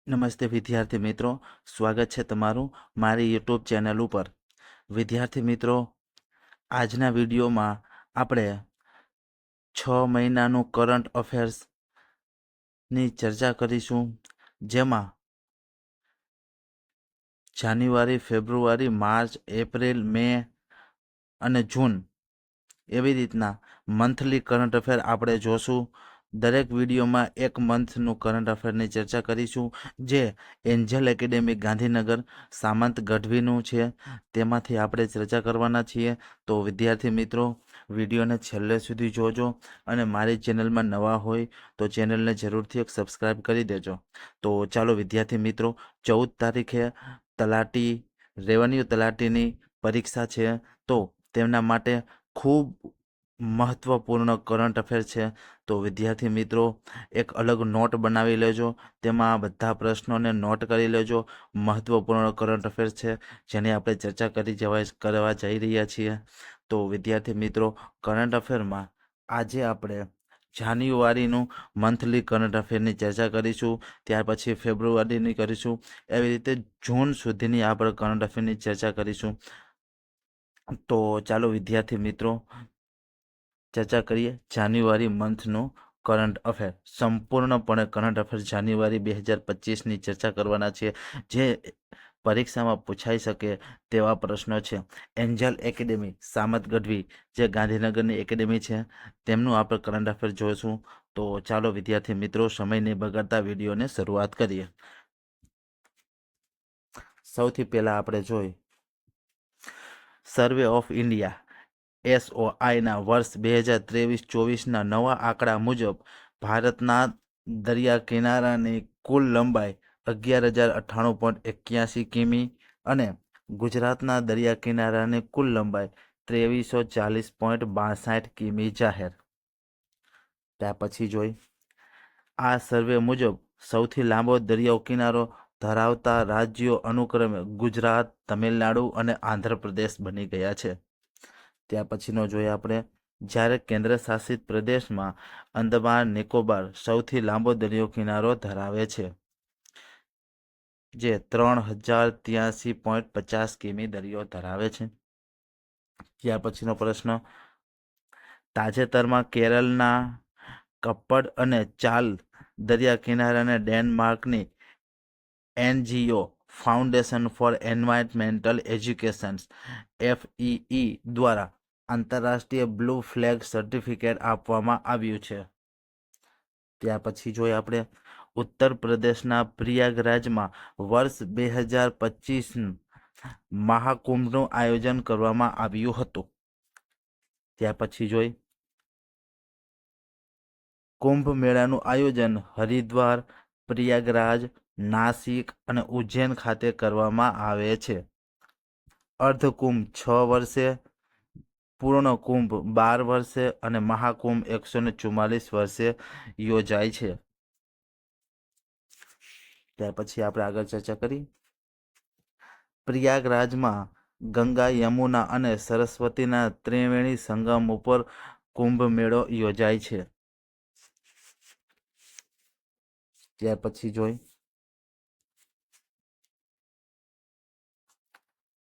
નમસ્તે વિદ્યાર્થી મિત્રો, સ્વાગત છે તમારું મારી યુટ્યુબ ચેનલ ઉપર. વિદ્યાર્થી મિત્રો, આજના વિડીયોમાં આપણે 6 મહિનાનું કરંટ અફેર્સની ચર્ચા કરીશું, જેમાં જાન્યુઆરી, ફેબ્રુઆરી, માર્ચ, એપ્રિલ, મે અને જૂન એવી રીતના મંથલી કરંટ અફેર આપણે જોશું. દરેક વિડીયોમાં એક મંથનું કરંટ અફેરની ચર્ચા કરીશું, જે એન્જલ એકેડેમી ગાંધીનગર સામંત ગઢવીનું છે. તેમાંથી આપણે ચર્ચા કરવાના છીએ. તો વિદ્યાર્થી મિત્રો, વિડીયોને છેલ્લે સુધી જોજો અને મારી ચેનલમાં નવા હોય તો ચેનલને જરૂરથી એક સબસ્ક્રાઈબ કરી દેજો. તો ચાલો વિદ્યાર્થી મિત્રો, 14 તારીખે રેવન્યુ તલાટીની પરીક્ષા છે, તો તેમના માટે ખૂબ મહત્ત્વપૂર્ણ કરંટ અફેર છે. તો વિદ્યાર્થી મિત્રો, એક અલગ નોટ બનાવી લેજો, તેમાં બધા પ્રશ્નોને નોટ કરી લેજો. મહત્ત્વપૂર્ણ કરંટ અફેર છે, જેની આપણે ચર્ચા કરવા જઈ રહ્યા છીએ. તો વિદ્યાર્થી મિત્રો, કરંટ અફેરમાં આજે આપણે જાન્યુઆરીનું મંથલી કરંટ અફેરની ચર્ચા કરીશું, ત્યાર પછી ફેબ્રુઆરીની કરીશું, એવી રીતે જૂન સુધીની આપણે કરંટ અફેરની ચર્ચા કરીશું. તો ચાલો વિદ્યાર્થી મિત્રો, ચર્ચા કરીએ જાન્યુઆરી મંથનું કરંટ અફેર. સંપૂર્ણપણે કરંટ અફેર જાન્યુઆરી 2025ની ચર્ચા કરવાના છે, જે પરીક્ષામાં પૂછાઈ શકે તેવા પ્રશ્નો છે. એન્જલ એકેડેમી સામંત ગઢવી, જે ગાંધીનગરની એકેડેમી છે, તેમનું આપણે કરંટ અફેર જોઈશું. તો ચાલો વિદ્યાર્થી મિત્રો, સમય નહીં બગાડતા વિડીયોને શરૂઆત કરીએ. સૌથી પહેલાં આપણે જોઈ સર્વે ઓફ ઇન્ડિયા SOIના વર્ષ 2023-24ના નવા આંકડા મુજબ ભારતના દરિયા કિનારાની કુલ લંબાઈ 11,098.81 કિમી અને ગુજરાતના દરિયા કિનારાની કુલ લંબાઈ 2340.62 કિમી જાહેર. ત્યાર પછી જોઈ આ સર્વે મુજબ સૌથી લાંબો દરિયાઓ કિનારો ધરાવતા રાજ્યો અનુક્રમે ગુજરાત, તમિલનાડુ અને આંધ્રપ્રદેશ બની ગયા છે. ત્યાર પછીનો જોઈએ આપણે, જ્યારે કેન્દ્ર શાસિત પ્રદેશમાં અંદમાન નિકોબાર સૌથી લાંબો દરિયો કિનારો ધરાવે છે, જે 3083.50 કિમી દરિયો ધરાવે છે. ત્યાર પછીનો પ્રશ્ન, તાજેતરમાં કેરળના કપ્પડ અને ચાલ દરિયા કિનારાને ડેનમાર્કની NGO foundation for environmental education FEE દ્વારા આંતરરાષ્ટ્રીય બ્લુ ફ્લેગ સર્ટિફિકેટ આપવામાં આવ્યું છે. ત્યાર પછી જોઈએ આપણે, ઉત્તર પ્રદેશના પ્રયાગરાજમાં વર્ષ 2025 મહાકુંભનું આયોજન કરવામાં આવ્યું હતું. ત્યાર પછી જોઈ કુંભ મેળાનું આયોજન હરિદ્વાર, પ્રયાગરાજ, નાસિક અને ઉજ્જૈન ખાતે કરવામાં આવે છે. અર્ધકુંભ 6 વર્ષે, પૂર્ણ કુંભ 12 વર્ષે અને મહાકુંભ 144 વર્ષે યોજાય છે. ત્યાર પછી આપણે આગળ ચર્ચા કરી, પ્રયાગરાજમાં ગંગા, યમુના અને સરસ્વતીના ત્રિવેણી સંગમ ઉપર કુંભ મેળો યોજાય છે. ત્યાર પછી જોઈ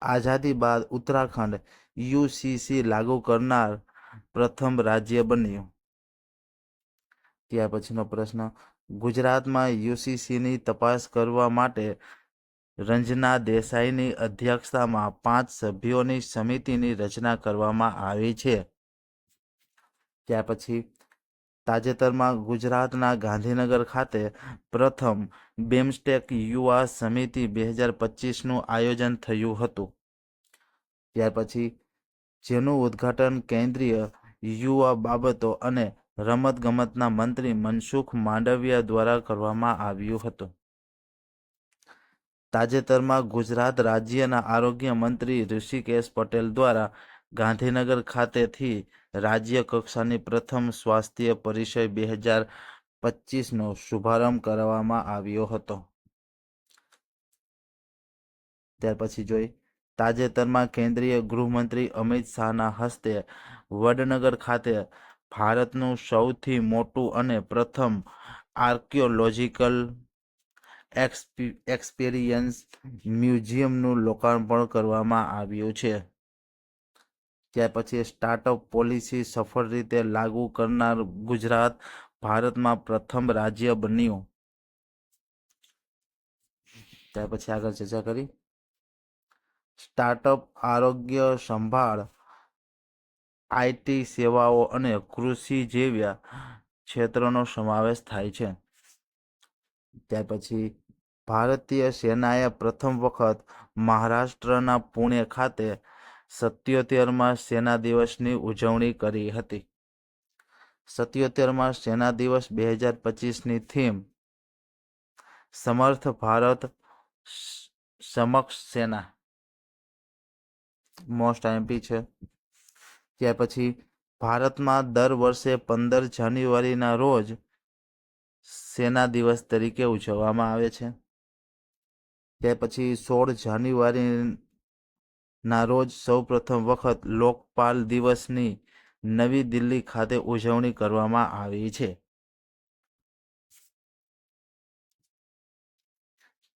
આઝાદી બાદ ઉત્તરાખંડ UCC લાગુ કરનાર પ્રથમ રાજ્ય બન્યું. ત્યાર પછીનો પ્રશ્ન, ગુજરાતમાં UCCની તપાસ કરવા માટે રંજના દેસાઈની અધ્યક્ષતામાં 5 સભ્યોની સમિતિની રચના કરવામાં આવી છે. ત્યાર પછી તાજેતરમાં ગુજરાતના ગાંધીનગર ખાતે પ્રથમ BIMSTEC યુવા સમિતિ 2025નું આયોજન થયું હતું. ત્યાર પછી જેનું ઉદ્ઘાટન કેન્દ્રીય યુવા બાબતો અને રમતગમતના મંત્રી મનસુખ માંડવિયા દ્વારા કરવામાં આવ્યું હતું. તાજેતરમાં ગુજરાત રાજ્યના આરોગ્ય મંત્રી ઋષિકેશ પટેલ દ્વારા ગાંધીનગર ખાતેથી રાજ્ય કક્ષાની પ્રથમ સ્વાસ્થ્ય પરિષદ 2025નો શુભારંભ કરવામાં આવ્યો હતો. ત્યાર પછી જોઈ તાજેતરમાં કેન્દ્રીય ગૃહમંત્રી અમિત શાહના હસ્તે વડનગર ખાતે ભારતનું સૌથી મોટું અને પ્રથમ આર્કિયોલોજીકલ એક્સપિરિયન્સ મ્યુઝિયમનું લોકાર્પણ કરવામાં આવ્યું છે. ત્યાર પછી સ્ટાર્ટઅપ પોલિસી સફળ રીતે લાગુ કરનાર ગુજરાત ભારતમાં પ્રથમ રાજ્ય બન્યું. ત્યાર પછી આગળ ચર્ચા કરી. સ્ટાર્ટઅપ આરોગ્ય સંભાળ, આઈટી સેવાઓ અને કૃષિ જેવા ક્ષેત્રોનો સમાવેશ થાય છે. ત્યાર પછી ભારતીય સેનાએ પ્રથમ વખત મહારાષ્ટ્રના પુણે ખાતે 77મા સેના દિવસની ઉજવણી કરી હતી. 77મા સેના દિવસ 2025ની થીમ સમર્થ ભારત સમક્ષ સેના મોસ્ટ આઈએમપી છે. ત્યાર પછી ભારતમાં દર વર્ષે 15 જાન્યુઆરીના રોજ સેના દિવસ તરીકે ઉજવવામાં આવે છે. ત્યાર પછી 16 જાન્યુઆરીના રોજ સૌપ્રથમ વખત લોકપાલ દિવસની નવી દિલ્હી ખાતે ઉજવણી કરવામાં આવી છે.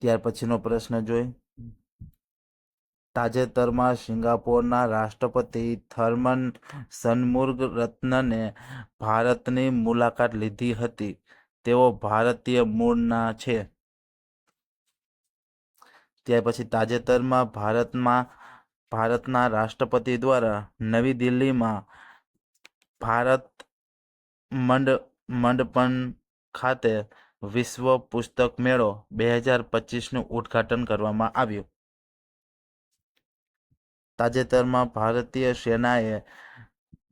ત્યાર પછીનો પ્રશ્ન જોઈ. તાજેતરમાં સિંગાપોરના રાષ્ટ્રપતિ થર્મન શનમુગરત્નને ભારતની મુલાકાત લીધી હતી. તેઓ ભારતીય મૂળના છે. ત્યાર પછી તાજેતરમાં ભારતના રાષ્ટ્રપતિ દ્વારા નવી દિલ્હીમાં ભારત મંડપમ ખાતે વિશ્વ પુસ્તક મેળો 2025નું ઉદ્ઘાટન કરવામાં આવ્યું. તાજેતરમાં ભારતીય સેનાએ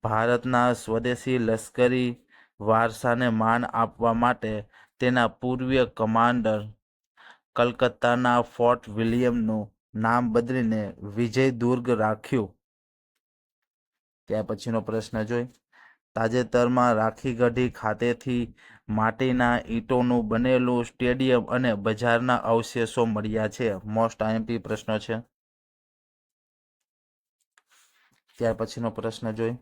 ભારતના સ્વદેશી લશ્કરી વારસાને માન આપવા માટે તેના પૂર્વીય કમાન્ડર કલકત્તાના ફોર્ટ વિલિયમનું નામ બદલીને વિજય દુર્ગ રાખ્યું. ત્યાર પછીનો પ્રશ્ન જોઈ. તાજેતરમાં રાખીગઢી ખાતેથી માટીના ઈંટોનું બનેલું સ્ટેડિયમ અને બજારના અવશેષો મળ્યા છે. મોસ્ટ આઈએમપી પ્રશ્નો છે. ત્યાર પછીનો પ્રશ્ન જોઈ.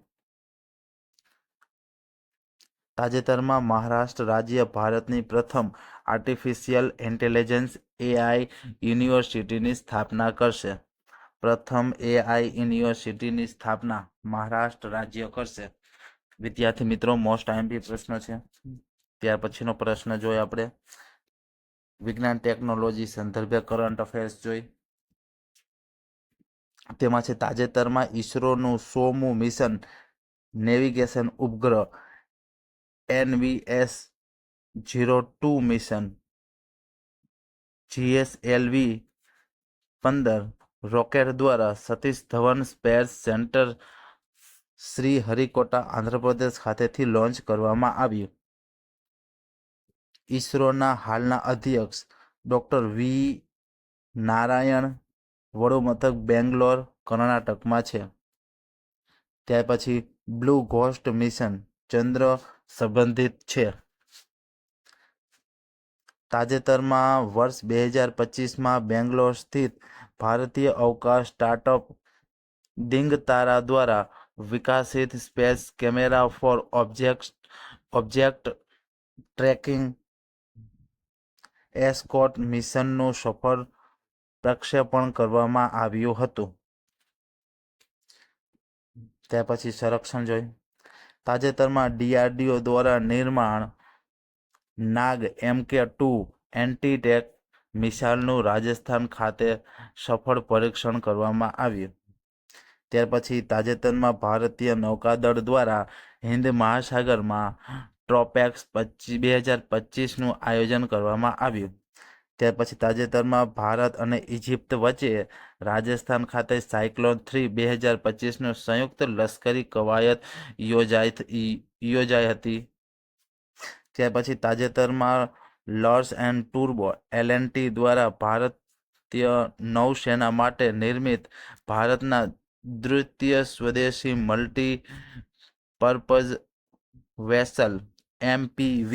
તાજેતરમાં મહારાષ્ટ્ર રાજ્ય ભારતની પ્રથમ આર્ટિફિશિયલ ઇન્ટેલિજન્સ AI યુનિવર્સિટીની સ્થાપના કરશે. પ્રથમ AI યુનિવર્સિટીની સ્થાપના મહારાષ્ટ્ર રાજ્ય કરશે. વિદ્યાર્થી મિત્રો, મોસ્ટ આઈએમપી પ્રશ્ન છે. ત્યાર પછીનો પ્રશ્ન જોઈ આપણે. વિજ્ઞાન ટેકનોલોજી સંદર્ભે કરંટ અફેર્સ જોઈ. તેમાં છે તાજેતરમાં ઈસરોનું 100મું મિશન નેવિગેશન ઉપગ્રહ NVS-02 મિશન GSLV-15 રોકેટ દ્વારા સતીશ ધવન સ્પેસ સેન્ટર શ્રીહરિકોટા આંધ્રપ્રદેશ ખાતેથી લોન્ચ કરવામાં આવ્યું. ઈસરોના હાલના અધ્યક્ષ ડોક્ટર વી નારાયણ વડું મથક બેંગ્લોર, કર્ણાટકમાં છે. ત્યાર પછી બ્લુ ઘોસ્ટ મિશન ચંદ્ર સંબંધિત છે. તાજેતરમાં વર્ષ 2025માં બેંગ્લોર સ્થિત ભારતીય અવકાશ સ્ટાર્ટઅપ દિગંતરા દ્વારા વિકસિત space camera for object tracking SCOT મિશનનું સફળ પ્રક્ષેપણ કરવામાં આવ્યું હતું. ત્યાર પછી સંરક્ષણ જોઈ. તાજેતરમાં DRDO દ્વારા નિર્માણ નાગ MK-2 એન્ટી-ટેક મિસાઇલનું રાજસ્થાન ખાતે સફળ પરીક્ષણ કરવામાં આવ્યું. ત્યાર પછી તાજેતરમાં ભારતીય નૌકાદળ દ્વારા હિન્દ મહાસાગરમાં ટ્રોપેક્સ 2025નું આયોજન કરવામાં આવ્યું. ત્યાર પછી તાજેતરમાં ભારત અને ઇજિપ્ત વચ્ચે રાજસ્થાન ખાતે સાયક્લોન 3 2025નું સંયુક્ત લશ્કરી કવાયત યોજાઈ હતી. ત્યાર પછી તાજેતરમાં લર્સ એન્ડ ટુર્બો LNT દ્વારા ભારતીય નૌસેના માટે નિર્મિત ભારતના દ્વિતીય સ્વદેશી multi purpose vessel MPV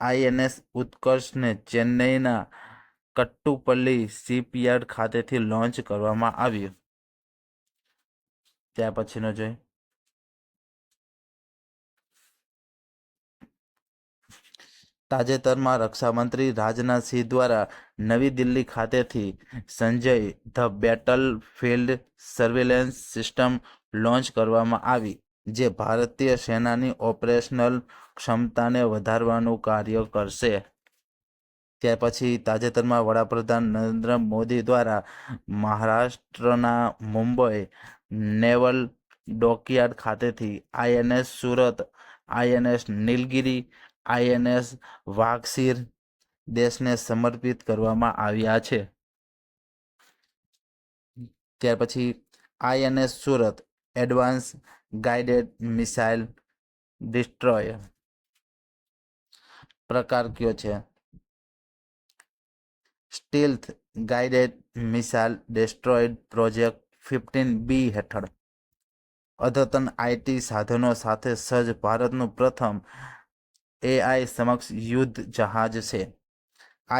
INS ઉત્કર્ષને ચેન્નઈના કટ્ટુપલ્લી શિપયાર્ડ ખાતેથી લોન્ચ કરવામાં આવ્યું. ત્યાર પછીનો જોઈ. તાજેતરમાં રક્ષામંત્રી રાજનાથસિંહ દ્વારા નવી દિલ્હી ખાતેથી Sanjay the battle field surveillance system launch કરવામાં આવી, જે ભારતીય સેનાની ઓપરેશનલ ક્ષમતાને વધારવાનું કાર્ય કરશે. ત્યાર પછી તાજેતરમાં વડાપ્રધાન નરેન્દ્ર મોદી દ્વારા મહારાષ્ટ્રના મુંબઈ નેવલ ડોકયાર્ડ ખાતેથી INS Surat, INS Nilgiri, INS Vaghsheer દેશને સમર્પિત કરવામાં આવ્યા છે. ત્યાર પછી INS Surat advance guided missile destroyer પ્રકાર કયો છે? Stealth guided missile destroyer project 15B હેઠળ અદ્યતન IT સાધનો સાથે સજ્જ ભારતનું પ્રથમ AI સક્ષમ યુદ્ધ જહાજ છે.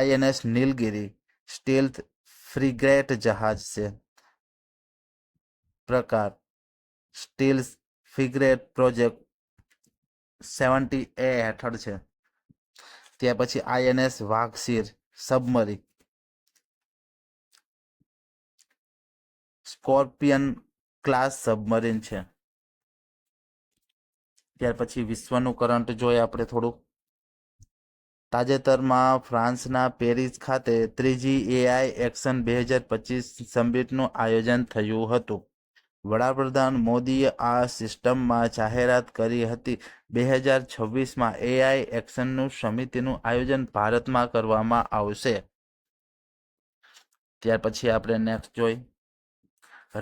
INS નીલગિરી સ્ટીલ્થ ફ્રિગેટ જહાજ છે. પ્રકાર સ્ટીલ્થ ફ્રિગેટ પ્રોજેક્ટ 70A હેઠળ છે. ત્યાર પછી INS Vaghsheer submarine Scorpion class submarine છે. ત્યાર પછી વિશ્વનું કરંટ જોઈએ આપણે થોડું. તાજેતરમાં ફ્રાન્સના પેરિસ ખાતે ત્રીજી AI એક્શન 2025 સમિટનું આયોજન થયું હતું. વડાપ્રધાન મોદીએ આ સિસ્ટમમાં જાહેરાત કરી હતી. 2026માં AI એક્શનનું સમિતિનું આયોજન ભારતમાં કરવામાં આવશે. ત્યાર પછી આપણે નેક્સ્ટ જોઈ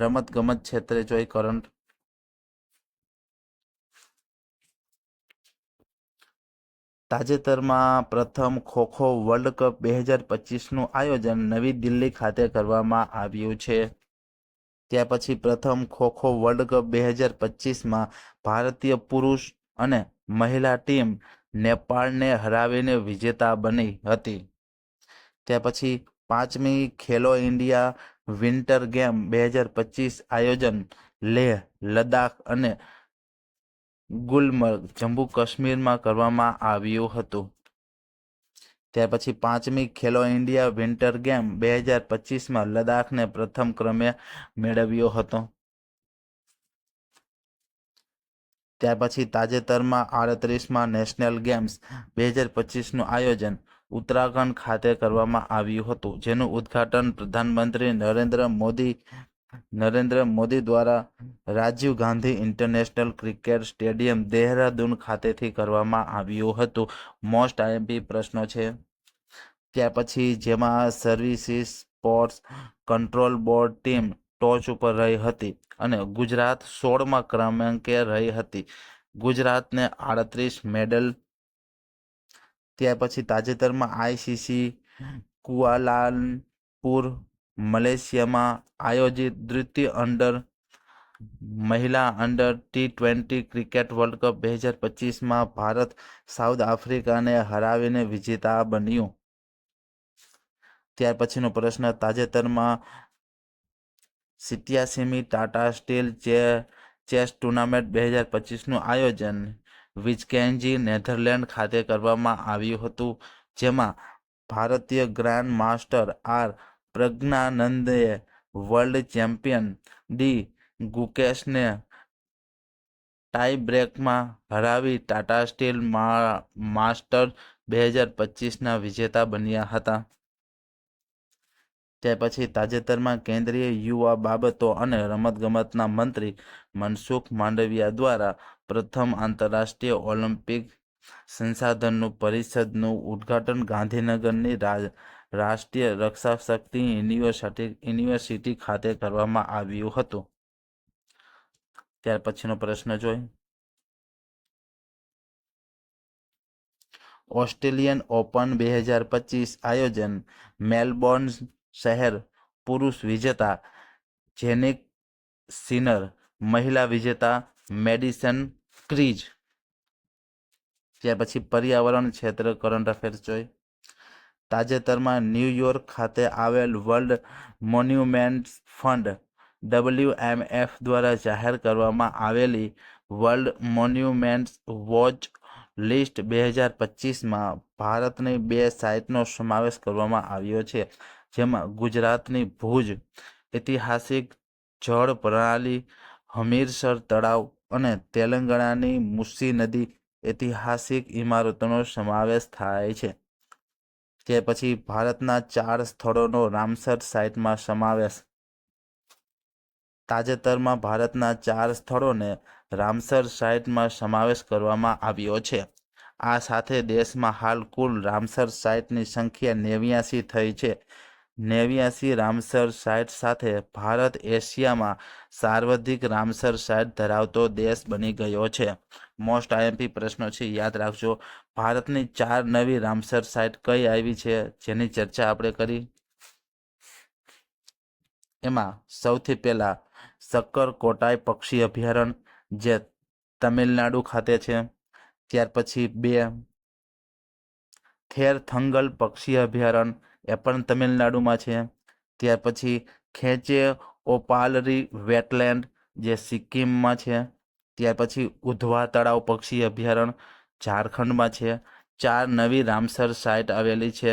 રમતગમત ક્ષેત્રે જોઈ કરંટ. તાજેતરમાં પ્રથમ ખો-ખો વર્લ્ડ કપ 2025નું આયોજન નવી દિલ્હી ખાતે કરવામાં આવ્યું છે. ત્યાર પછી પ્રથમ ખો-ખો વર્લ્ડ કપ 2025માં ભારતીય પુરુષ અને મહિલા ટીમ નેપાળને હરાવીને વિજેતા બની હતી. ત્યાર પછી 5મી ખેલો ઇન્ડિયા વિન્ટર ગેમ 2025 આયોજન લેહ, લદ્દાખ અને ગુલમર્ગ, જમ્મુ કાશ્મીરમાં કરવામાં આવ્યું હતું. ત્યાર પછી 5મી ખેલો ઇન્ડિયા વિન્ટર ગેમ 2025માં લદ્દાખને પ્રથમ ક્રમે મેળવ્યો હતો. ત્યાર પછી તાજેતરમાં 38માં નેશનલ ગેમ્સ 2025નું આયોજન ઉત્તરાખંડ ખાતે કરવામાં આવ્યું હતું, જેનું ઉદ્ઘાટન પ્રધાનમંત્રી નરેન્દ્ર મોદી દ્વારા Rajiv Gandhi international cricket stadium Dehradun ખાતેથી કરવામાં આવ્યું હતું. મોસ્ટ IMP પ્રશ્નો છે. ત્યાર પછી જેમાં services sports control board team ટોચ ઉપર રહી હતી અને ગુજરાત 16મા ક્રમાંકે રહી હતી. ગુજરાતને 38 મેડલ. ત્યાર પછી તાજેતરમાં ICC કુઆલાલંપુર મલેશિયામાં આયોજિત દ્વિતીય મહિલા under T20 cricket world cup 2025માં ભારત સાઉથ આફ્રિકાને હરાવીને વિજેતા બન્યું. ત્યાર પછીનો પ્રશ્ન તાજેતરમાં 87મી ટાટા સ્ટીલ ચેસ ટુર્નામેન્ટ 2025નું આયોજન વિસ્કેન્જી નેધરલેન્ડ ખાતે કરવામાં આવ્યું હતું, જેમાં ભારતીય ગ્રાન્ડ માસ્ટર પ્રજ્ઞાનંદે વર્લ્ડ ચેમ્પિયન ડી ગુકેશને ટાઈ બ્રેકમાં હરાવી ટાટા સ્ટીલ માસ્ટર્સ 2025ના વિજેતા બન્યા હતા. ત્યાર પછી તાજેતરમાં કેન્દ્રીય યુવા બાબતો અને રમતગમતના મંત્રી મનસુખ માંડવિયા દ્વારા પ્રથમ આંતરરાષ્ટ્રીય ઓલિમ્પિક સંસાધન પરિષદનું ઉદ્ઘાટન ગાંધીનગરની રાષ્ટ્રીય રક્ષાશક્તિ યુનિવર્સિટી ખાતે કરવામાં આવ્યું હતું. ત્યાર પછીનો પ્રશ્ન જોઈ. ઓસ્ટ્રેલિયન ઓપન 2025 આયોજન મેલબોર્ન શહેર પુરુષ વિજેતા જેનિક સિનર, મહિલા વિજેતા મેડિસન ક્રીઝ. ત્યાર પછી પર્યાવરણ ક્ષેત્ર કરંટ અફેર્સ જોઈ. તાજેતરમાં ન્યૂયોર્ક ખાતે આવેલ વર્લ્ડ મોન્યુમેન્ટ્સ ફંડ WMF દ્વારા જાહેર કરવામાં આવેલી વર્લ્ડ મોન્યુમેન્ટ્સ વોચ લિસ્ટ 2025માં ભારતની 2 સાઇટનો સમાવેશ કરવામાં આવ્યો છે, જેમાં ગુજરાતની ભુજ ઐતિહાસિક જળ પ્રણાલી, હમીરસર તળાવ અને તેલંગાણાની મુસી નદી ઐતિહાસિક ઇમારતોનો સમાવેશ થાય છે. તે પછી ભારતના 4 સ્થળોનો રામસર સાઇટમાં સમાવેશ. તાજેતરમાં ભારતના 4 સ્થળોને રામસર સાઇટમાં સમાવેશ કરવામાં આવ્યો છે. આ સાથે દેશમાં હાલ કુલ રામસર સાઇટની સંખ્યા 89 થઈ છે. 89 રામસર સાઇટ સાથે ભારત એશિયામાં સર્વાધિક રામસર સાઇટ ધરાવતો દેશ બની ગયો છે. મોસ્ટ આઈએમપી પ્રશ્નો છે, યાદ રાખજો. ભારતની 4 નવી રામસર સાઇટ કઈ આવી છે, જેની ચર્ચા આપણે કરી. એમાં સૌથી પહેલા સક્કરકોટાઈ પક્ષી અભયારણ્ય, જે તમિલનાડુ ખાતે છે. ત્યાર પછી 2 થેરથંગલ પક્ષી અભયારણ્ય, એ પણ તમિલનાડુમાં છે. ત્યાર પછી ખેંચે ઓપાલરી વેટલેન્ડ, જે સિક્કિમમાં છે. ત્યાર પછી ઉધવા તળાવ પક્ષી અભયારણ્ય ઝારખંડમાં છે. 4 નવી રામસર સાઇટ આવેલી છે.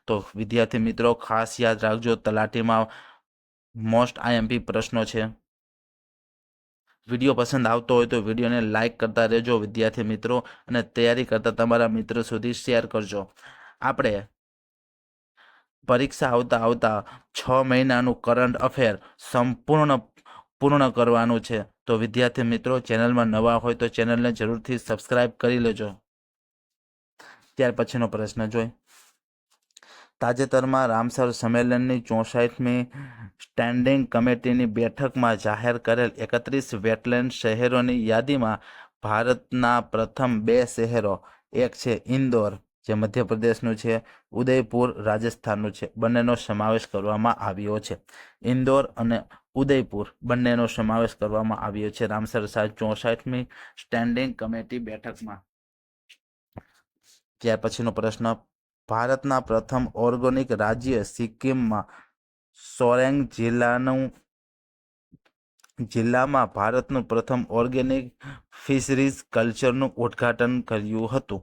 તો વિદ્યાર્થી મિત્રો ખાસ યાદ રાખજો, તલાટીમાં મોસ્ટ આઈએમપી પ્રશ્નો છે. વિડીયો પસંદ આવતો હોય તો વિડીયોને લાઇક કરતા રહેજો વિદ્યાર્થી મિત્રો, અને તૈયારી કરતા તમારા મિત્રો સુધી શેર કરજો. આપણે પરીક્ષા આવતા 6 મહિનાનું કરંટ અફેર પૂર્ણ કરવાનું છે. તો વિદ્યાર્થી મિત્રો, ચેનલમાં નવા હોય તો ચેનલને જરૂરથી સબસ્ક્રાઇબ કરી લેજો. ત્યાર પછીનો પ્રશ્ન જોઈ. તાજેતરમાં રામસર સંમેલનની 64મી સ્ટેન્ડિંગ કમિટીની બેઠકમાં જાહેર કરેલ 31 વેટલેન્ડ શહેરોની યાદીમાં ભારતના પ્રથમ 2 શહેરો, એક છે ઇન્દોર, જે મધ્યપ્રદેશનું છે, ઉદયપુર રાજસ્થાનનું છે, બંનેનો સમાવેશ કરવામાં આવ્યો છે. ઇન્દોર અને ઉદયપુર બંનેનો સમાવેશ કરવામાં આવ્યો છે રામસર સાઇટ 64મી સ્ટેન્ડિંગ કમિટી બેઠકમાં. ત્યાર પછીનો પ્રશ્ન, ભારતના પ્રથમ ઓર્ગેનિક રાજ્ય સિક્કિમમાં સોરેંગ જિલ્લામાં ભારતનું પ્રથમ ઓર્ગેનિક ફિશરીઝ કલ્ચરનું ઉદ્ઘાટન કર્યું હતું.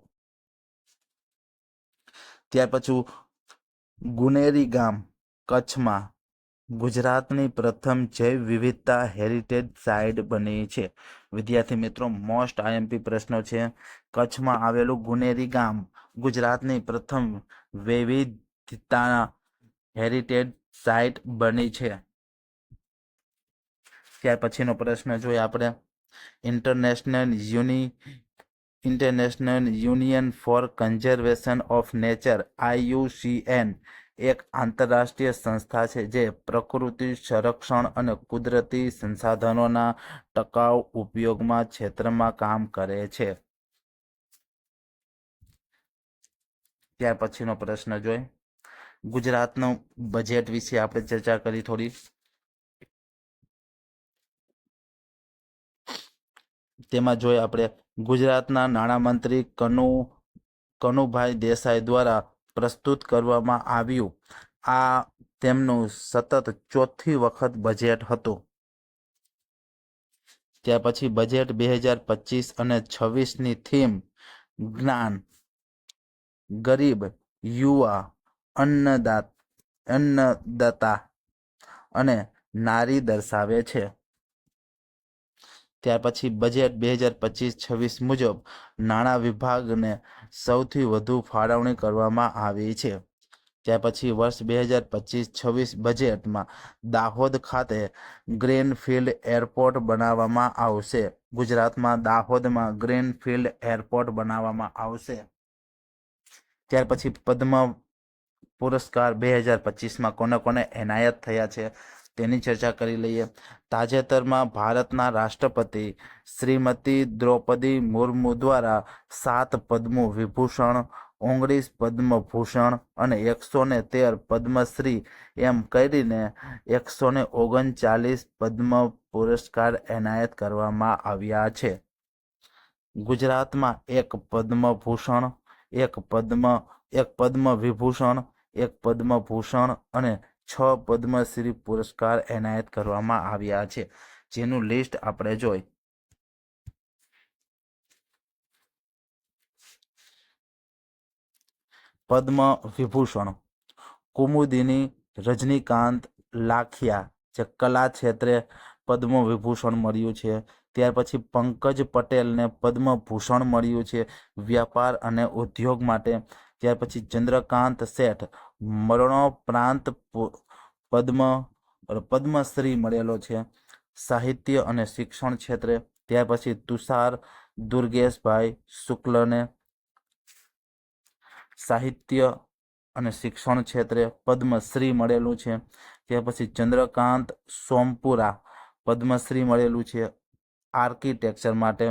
ત્યાર પછી ગુનેરી ગામ કચ્છમાં ગુજરાતની પ્રથમ જૈવ વિવિધતા હેરિટેજ સાઇટ બની છે. વિદ્યાર્થી મિત્રો, મોસ્ટ આઈએમપી પ્રશ્નો છે. કચ્છમાં આવેલું ગુનેરી ગામ ગુજરાતની પ્રથમ વૈવિધતા હેરિટેજ સાઇટ બની છે. ત્યાર પછીનો પ્રશ્ન જોઈએ આપણે. International Union for Conservation of Nature IUCN એક આંતરરાષ્ટ્રીય સંસ્થા છે, જે પ્રકૃતિ સંરક્ષણ અને કુદરતી સંસાધનોના ટકાઉ ઉપયોગમાં ક્ષેત્રમાં કામ કરે છે. ત્યાર પછીનો પ્રશ્ન જોઈ. ગુજરાતનું બજેટ વિશે આપણે ચર્ચા કરી થોડી. તેમાં જોઈએ આપણે, ગુજરાતના નાણામંત્રી કનુભાઈ દેસાઈ દ્વારા પ્રસ્તુત કરવામાં આવ્યું આ તેમનું સતત 4થી વખત બજેટ હતું. ત્યાર પછી બજેટ 2025 અને 26ની થીમ જ્ઞાન, ગરીબ, યુવા, અન્નદાતા અને નારી દર્શાવે છે. ત્યાર પછી બજેટ 2025-26 મુજબ નાણાં વિભાગને સૌથી વધુ ફાળવણી કરવામાં આવી છે. ત્યાર પછી વર્ષ 2025-26 બજેટમાં દાહોદ ખાતે ગ્રીનફિલ્ડ એરપોર્ટ બનાવવામાં આવશે. ગુજરાતમાં દાહોદમાં ગ્રીનફિલ્ડ એરપોર્ટ બનાવવામાં આવશે. ત્યાર પછી પદ્મ પુરસ્કાર 2025માં કોને કોને એનાયત થયા છે તેની ચર્ચા કરી લઈએ. તાજેતરમાં ભારતના રાષ્ટ્રપતિ શ્રીમતી દ્રૌપદી મુર્મુ દ્વારા 7 પદ્મ વિભૂષણ, 19 પદ્મભૂષણ અને 113 પદ્મશ્રી એમ કરીને 139 પદ્મ પુરસ્કાર એનાયત કરવામાં આવ્યા છે. ગુજરાતમાં 1 પદ્મભૂષણ, 1 પદ્મ વિભૂષણ, 1 પદ્મભૂષણ અને 6 પદ્મશ્રી પુરસ્કાર એનાયત કરવામાં આવ્યા છે, જેનું લિસ્ટ આપણે જોઈ. પદ્મ વિભૂષણ. કુમુદિની રજનીકાંત લાખિયા જે કલા ક્ષેત્રે પદ્મ વિભૂષણ મળ્યું છે. ત્યાર પછી પંકજ પટેલને પદ્મભૂષણ મળ્યું છે વ્યાપાર અને ઉદ્યોગ માટે. ત્યાર પછી ચંદ્રકાંત શેઠ મરણોપરાંત પદ્મશ્રી મળેલો છે સાહિત્ય અને શિક્ષણ ક્ષેત્રે. ત્યાર પછી તુષાર દુર્ગેશભાઈ શુક્લને સાહિત્ય અને શિક્ષણ ક્ષેત્રે પદ્મશ્રી મળેલું છે. ત્યાર પછી ચંદ્રકાંત સોમપુરા પદ્મશ્રી મળેલું છે આર્કિટેક્ચર માટે.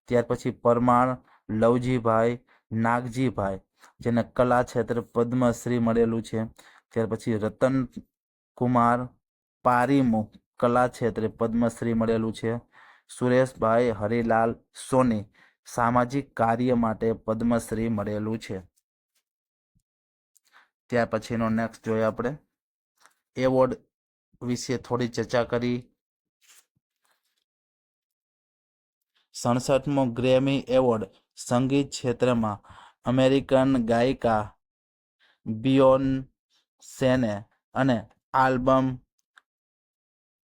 ત્યાર પછી પરમાર લવજીભાઈ નાગજીભાઈ જેને કલા ક્ષેત્રે પદ્મશ્રી મળેલું છે. ત્યાર પછી રતન કુમાર પારીમુ કલા ક્ષેત્રે પદ્મશ્રી મળેલું છે. સુરેશભાઈ હરિલાલ સોની સામાજિક કાર્ય માટે પદ્મશ્રી મળેલું છે. ત્યાર પછીનો નેક્સ્ટ જોઈએ આપણે એવોર્ડ વિશે થોડી ચર્ચા કરી. 67મો ગ્રેમી એવોર્ડ સંગીત ક્ષેત્રમાં અમેરિકન ગાયિકા બિયોન્સેને અને આલ્બમ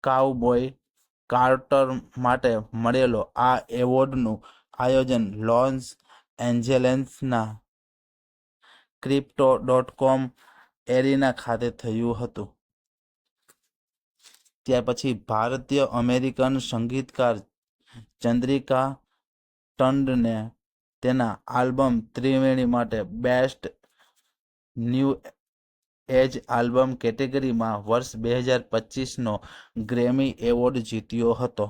કાઉબોય કાર્ટર માટે મળેલો. આ એવોર્ડનું આયોજન લોસ એન્જેલેસના ક્રિપ્ટો.com એરિના ખાતે થયું હતું. ત્યાર પછી ભારતીય અમેરિકન સંગીતકાર ચંદ્રિકા ટંડને તેના આલ્બમ ત્રિવેણી માટે બેસ્ટ ન્યૂ એજ આલ્બમ કેટેગરીમાં વર્ષ 2025નો ગ્રેમી એવોર્ડ જીત્યો હતો.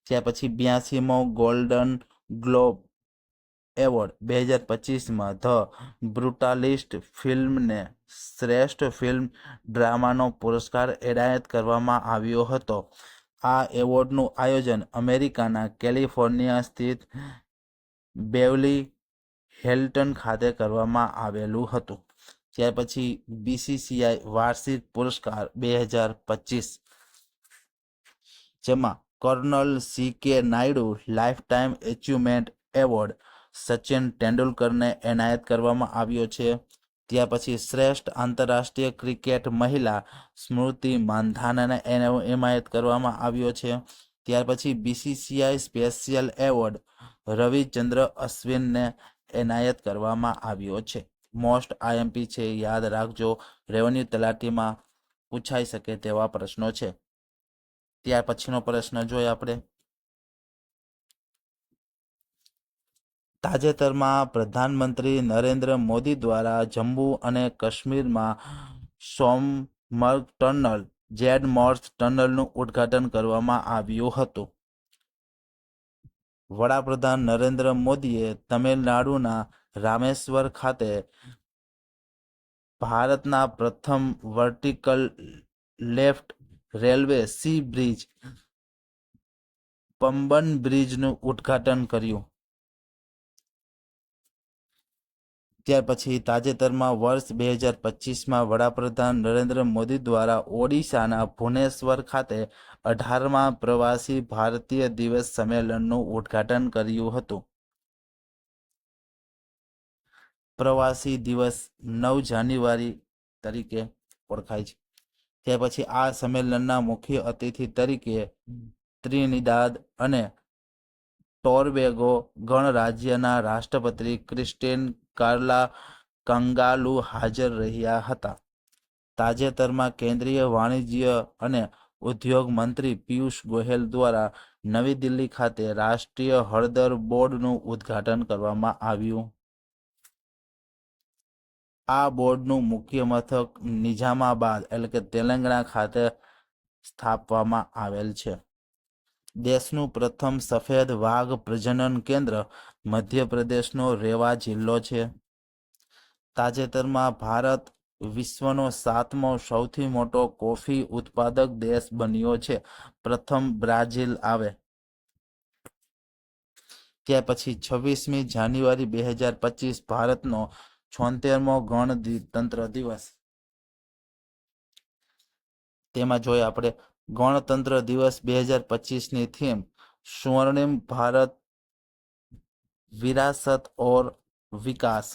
ત્યાર પછી 82મો ગોલ્ડન ગ્લોબ એવોર્ડ 2025માં ધ બ્રુટાલિસ્ટ ફિલ્મને શ્રેષ્ઠ ફિલ્મ ડ્રામાનો પુરસ્કાર એનાયત કરવામાં આવ્યો હતો. આ એવોર્ડનું આયોજન અમેરિકાના કેલિફોર્નિયા સ્થિત બેવલી હિલ્ટન ખાતે કરવામાં આવેલું હતું. ત્યાર પછી બીસીસીઆઈ વાર્ષિક પુરસ્કાર 2025 જેમાં colonel C K. Naidu lifetime achievement award Sachin તેંડુલકરને એનાયત કરવામાં આવ્યો છે. ત્યાર પછી શ્રેષ્ઠ આંતરરાષ્ટ્રીય ક્રિકેટ મહિલા સ્મૃતિ માંધાનાને એનાયત કરવામાં આવ્યો છે. ત્યાર પછી બીસીસીઆઈ સ્પેશિયલ એવોર્ડ રવિચંદ્ર અશ્વિનને એનાયત કરવામાં આવ્યો છે. મોસ્ટ આઈએમપી છે, યાદ રાખજો, રેવન્યુ તલાટીમાં પૂછાઈ શકે તેવા પ્રશ્નો છે. ત્યાર પછીનો પ્રશ્ન જોઈએ આપણે. તાજેતરમાં પ્રધાનમંત્રી નરેન્દ્ર મોદી દ્વારા જમ્મુ અને કાશ્મીરમાં સોમમર્ગ ટનલ જેડ-મોર્સ ટનલનું ઉદ્ઘાટન કરવામાં આવ્યું હતું. વડાપ્રધાન નરેન્દ્ર મોદીએ તમિલનાડુના રામેશ્વર ખાતે ભારતના પ્રથમ vertical lift railway sea bridge Pamban બ્રિજનું ઉદ્ઘાટન કર્યું. ત્યાર પછી તાજેતરમાં વર્ષ 2025માં વડાપ્રધાન નરેન્દ્ર મોદી દ્વારા ઓડિશાના ભુવનેશ્વર ખાતે 18મા પ્રવાસી ભારતીય દિવસ સંમેલનનું ઉદ્ઘાટન કર્યું હતું. પ્રવાસી દિવસ 9 જાન્યુઆરી તરીકે ઓળખાય છે. ત્યાર પછી આ સંમેલનના મુખ્ય અતિથિ તરીકે ત્રિનિદાદ અને ટોરબેગો ગણરાજ્યના રાષ્ટ્રપતિ ક્રિસ્ટિન કાર્લા કંગાલુ હાજર રહ્યા હતા. તાજેતરમાં કેન્દ્રીય વાણિજ્ય અને ઉદ્યોગ મંત્રી પિયુષ ગોયલ દ્વારા નવી દિલ્હી ખાતે રાષ્ટ્રીય હળદર બોર્ડનું ઉદ્ઘાટન કરવામાં આવ્યું. આ બોર્ડનું મુખ્ય મથક નિઝામાબાદ એટલે કે તેલંગાણા ખાતે સ્થાપવામાં આવેલ છે. દેશનું પ્રથમ સફેદ વાઘ પ્રજનન કેન્દ્ર મધ્યપ્રદેશનો રેવા જિલ્લો છે. તાજેતરમાં ભારત વિશ્વનો 7મો સૌથી મોટો કોફી ઉત્પાદક દેશ બન્યો છે, પ્રથમ બ્રાઝિલ આવે. ત્યાર પછી 26મી જાન્યુઆરી 2025 ભારતનો 76મો ગણતંત્ર દિવસ. તેમાં જોઈએ આપણે ગણતંત્ર દિવસ 2025ની થીમ સ્વર્ણિમ ભારત વિરાસત ઓર વિકાસ.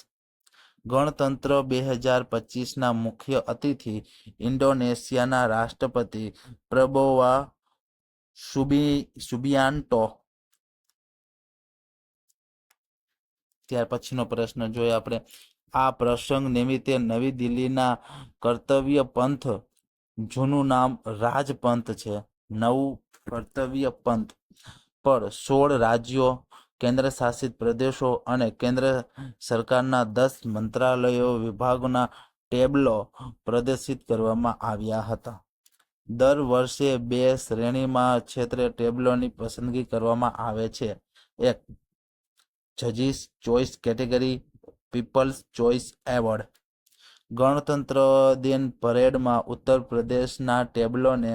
ગણતંત્ર 2025ના મુખ્ય અતિથિ ઇન્ડોનેશિયાના રાષ્ટ્રપતિ પ્રબોવો સુબિયાન્ટો. ત્યાર પછીનો પ્રશ્ન જોઈએ આપણે. આ પ્રસંગ નિમિત્તે નવી દિલ્હીના કર્તવ્ય પંથ, જૂનું નામ રાજપંથ છે, નવું કર્તવ્ય પંથ પર 16 રાજ્યો, કેન્દ્ર શાસિત પ્રદેશો અને કેન્દ્ર સરકારના 10 મંત્રાલયો વિભાગોના ટેબ્લો પ્રદર્શિત કરવામાં આવ્યા હતા. દર વર્ષે 2 શ્રેણીમાં ક્ષેત્રે ટેબ્લોની પસંદગી કરવામાં આવે છે. એક, જજીસ choice category, people's choice award. ગણતંત્ર દિન પરેડમાં ઉત્તર પ્રદેશના ટેબ્લોને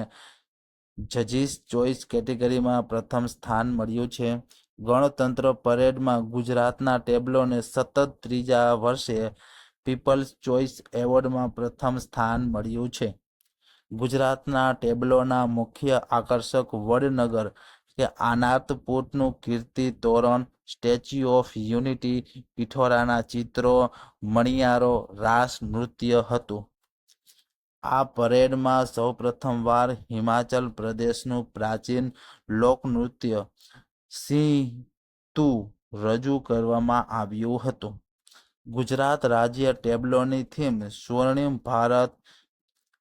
જજીસ ચોઇસ કેટેગરીમાં પ્રથમ સ્થાન મળ્યું છે. ગણતંત્ર પરેડમાં ગુજરાતના ટેબ્લોને સતત ત્રીજા વર્ષે પીપલ્સ ચોઇસ એવોર્ડમાં પ્રથમ સ્થાન મળ્યું છે. ગુજરાતના ટેબ્લોના મુખ્ય આકર્ષક વડનગર કે આનાતપુરનું Kirti Toran, statue of unity, પિઠોરાના ચિત્રો, મણિયારો, રાસ નૃત્ય હતું. આ પરેડમાં સૌપ્રથમવાર હિમાચલ પ્રદેશનું પ્રાચીન લોકનૃત્ય સિંધુ રજૂ કરવામાં આવ્યું હતું. ગુજરાત રાજ્ય ટેબ્લોની થીમ સ્વર્ણિમ ભારત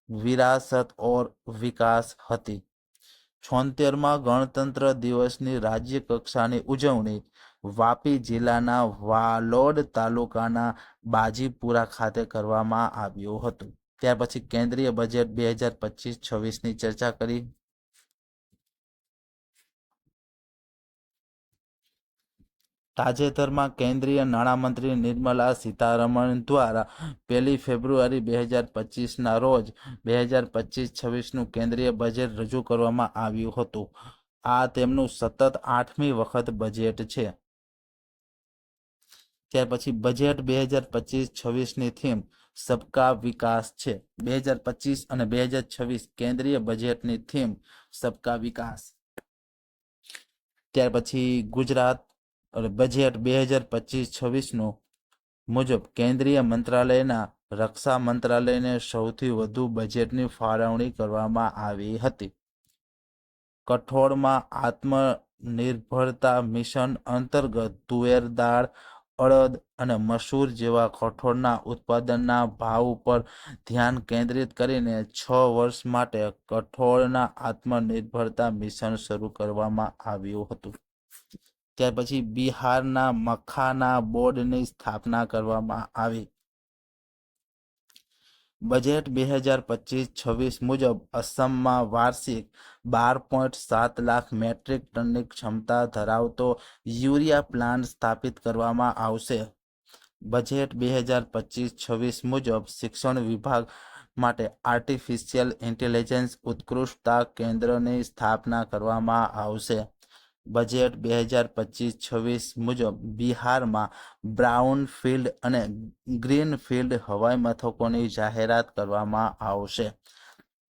વિરાસત ઓર વિકાસ હતી. 76મા ગણતંત્ર દિવસની રાજ્ય કક્ષાની ઉજવણી વાપી જિલ્લાના વાલોડ તાલુકાના બાજીપુરા ખાતે કરવામાં આવ્યું હતું. ત્યાર પછી કેન્દ્રીય બજેટ 2025-26ની ચર્ચા કરી. તાજેતરમાં કેન્દ્રીય નાણામંત્રી નિર્મલા સીતારમણ દ્વારા 1 ફેબ્રુઆરી 2025ના રોજ 2025-26નું કેન્દ્રીય બજેટ રજૂ કરવામાં આવ્યું હતું. આ તેમનું સતત 8મી વખત બજેટ છે. ત્યાર પછી બજેટ 2025-26ની થીમ સબકા વિકાસ છે. 2025 અને 2026 કેન્દ્રીય બજેટની થીમ સબકા વિકાસ. ત્યાર પછી ગુજરાત બજેટ 2025-26નું મુજબ કેન્દ્રીય મંત્રાલયના રક્ષા મંત્રાલયને સૌથી વધુ બજેટની ફાળવણી કરવામાં આવી હતી. કઠોળમાં આત્મનિર્ભરતા મિશન અંતર્ગત તુવેર દાળ, અડદ અને મસૂર જેવા કઠોળના ઉત્પાદનના ભાવ ઉપર ધ્યાન કેન્દ્રિત કરીને 6 વર્ષ માટે કઠોળના આત્મનિર્ભરતા મિશન શરૂ કરવામાં આવ્યું હતું. ત્યાર પછી બિહારના મખાના બોર્ડની સ્થાપના કરવામાં આવી. બજેટ 2025-26 મુજબ અસમમાં વાર્ષિક 12.7 લાખ મેટ્રિક ટનની ક્ષમતા ધરાવતો યુરિયા પ્લાન્ટ સ્થાપિત કરવામાં આવશે. બજેટ 2025-26 મુજબ શિક્ષણ વિભાગ માટે આર્ટિફિશિયલ ઇન્ટેલિજન્સ ઉત્કૃષ્ટતા કેન્દ્રની સ્થાપના કરવામાં આવશે. બજેટ 2025-26 મુજબ બિહારમાં બ્રાઉન ફિલ્ડ અને ગ્રીન ફિલ્ડ હવાઈ મથકોની જાહેરાત કરવામાં આવશે.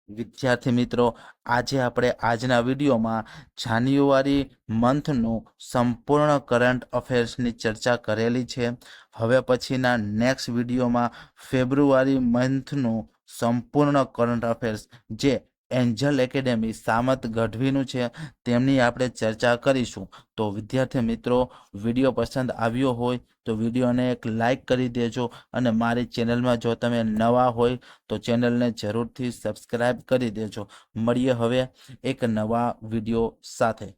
વિદ્યાર્થી મિત્રો, આજે આપણે આજના વિડીયોમાં જાન્યુઆરી મંથનું સંપૂર્ણ કરંટ અફેર્સની ચર્ચા કરેલી છે. હવે પછીના નેક્સ્ટ વિડીયોમાં ફેબ્રુઆરી મંથનું સંપૂર્ણ કરંટ અફેર્સ જે એન્જલ એકેડેમી સામત ગઢવીનું છે તેમની આપણે ચર્ચા કરીશું. તો વિદ્યાર્થી મિત્રો, વિડીયો પસંદ આવ્યો હોય તો વિડીયોને એક લાઈક કરી દેજો અને મારી ચેનલમાં જો તમે નવા હોય તો ચેનલને જરૂરથી સબસ્ક્રાઈબ કરી દેજો. મળીએ હવે એક નવા વિડીયો સાથે.